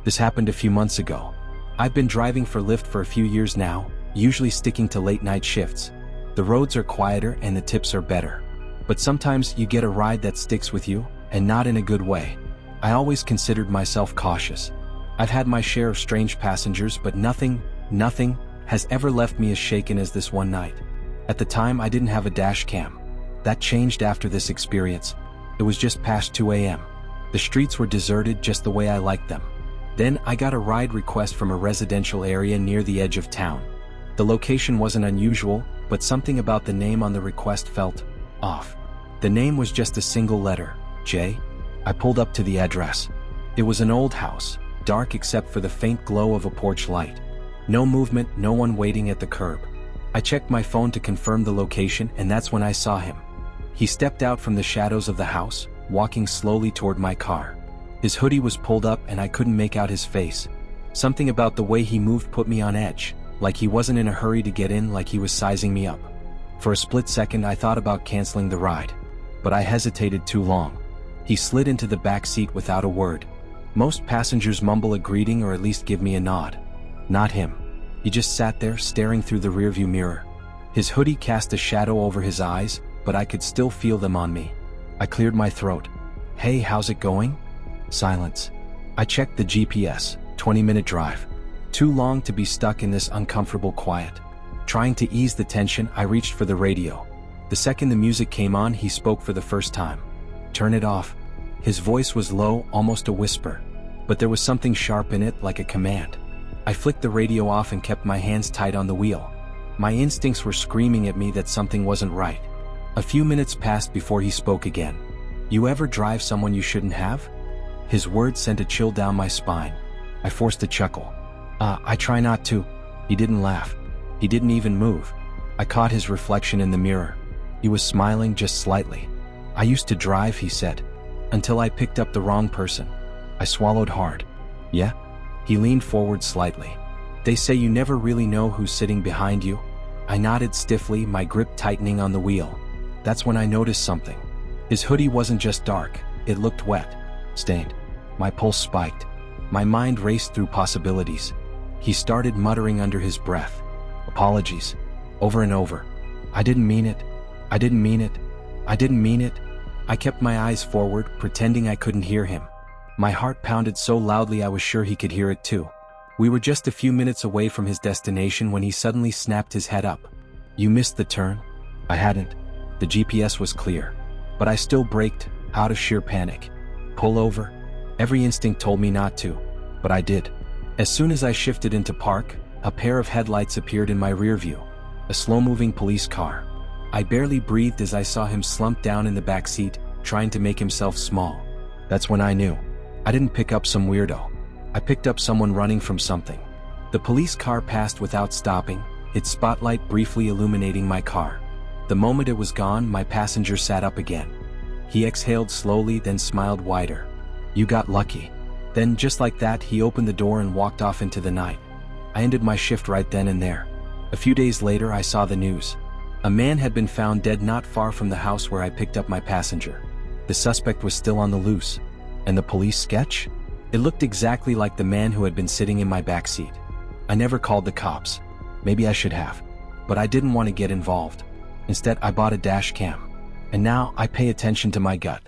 This happened a few months ago. I've been driving for Lyft for a few years now, usually sticking to late-night shifts. The roads are quieter and the tips are better. But sometimes you get a ride that sticks with you, and not in a good way. I always considered myself cautious. I've had my share of strange passengers, but nothing has ever left me as shaken as this one night. At the time, I didn't have a dash cam. That changed after this experience. It was just past 2 a.m. The streets were deserted just the way I liked them. Then I got a ride request from a residential area near the edge of town. The location wasn't unusual, but something about the name on the request felt off. The name was just a single letter, J. I pulled up to the address. It was an old house, dark except for the faint glow of a porch light. No movement, no one waiting at the curb. I checked my phone to confirm the location, and that's when I saw him. He stepped out from the shadows of the house, walking slowly toward my car. His hoodie was pulled up and I couldn't make out his face. Something about the way he moved put me on edge, like he wasn't in a hurry to get in, like he was sizing me up. For a split second I thought about canceling the ride. But I hesitated too long. He slid into the back seat without a word. Most passengers mumble a greeting or at least give me a nod. Not him. He just sat there staring through the rearview mirror. His hoodie cast a shadow over his eyes, but I could still feel them on me. I cleared my throat. "Hey, how's it going?" Silence. I checked the GPS, 20-minute drive. Too long to be stuck in this uncomfortable quiet. Trying to ease the tension, I reached for the radio. The second the music came on, he spoke for the first time. "Turn it off." His voice was low, almost a whisper. But there was something sharp in it, like a command. I flicked the radio off and kept my hands tight on the wheel. My instincts were screaming at me that something wasn't right. A few minutes passed before he spoke again. "You ever drive someone you shouldn't have?" His words sent a chill down my spine. I forced a chuckle. I try not to." He didn't laugh. He didn't even move. I caught his reflection in the mirror. He was smiling just slightly. "I used to drive," he said, "until I picked up the wrong person." I swallowed hard. "Yeah?" He leaned forward slightly. "They say you never really know who's sitting behind you." I nodded stiffly, my grip tightening on the wheel. That's when I noticed something. His hoodie wasn't just dark, it looked wet, stained. My pulse spiked. My mind raced through possibilities. He started muttering under his breath. "Apologies." Over and over. "I didn't mean it. I didn't mean it. I didn't mean it." I kept my eyes forward, pretending I couldn't hear him. My heart pounded so loudly I was sure he could hear it too. We were just a few minutes away from his destination when he suddenly snapped his head up. "You missed the turn?" I hadn't. The GPS was clear. But I still braked, out of sheer panic. Pull over? Every instinct told me not to, but I did. As soon as I shifted into park, a pair of headlights appeared in my rear view. A slow-moving police car. I barely breathed as I saw him slump down in the back seat, trying to make himself small. That's when I knew. I didn't pick up some weirdo. I picked up someone running from something. The police car passed without stopping, its spotlight briefly illuminating my car. The moment it was gone, my passenger sat up again. He exhaled slowly, then smiled wider. "You got lucky." Then, just like that, he opened the door and walked off into the night. I ended my shift right then and there. A few days later, I saw the news. A man had been found dead not far from the house where I picked up my passenger. The suspect was still on the loose. And the police sketch? It looked exactly like the man who had been sitting in my backseat. I never called the cops. Maybe I should have. But I didn't want to get involved. Instead, I bought a dash cam. And now I pay attention to my gut.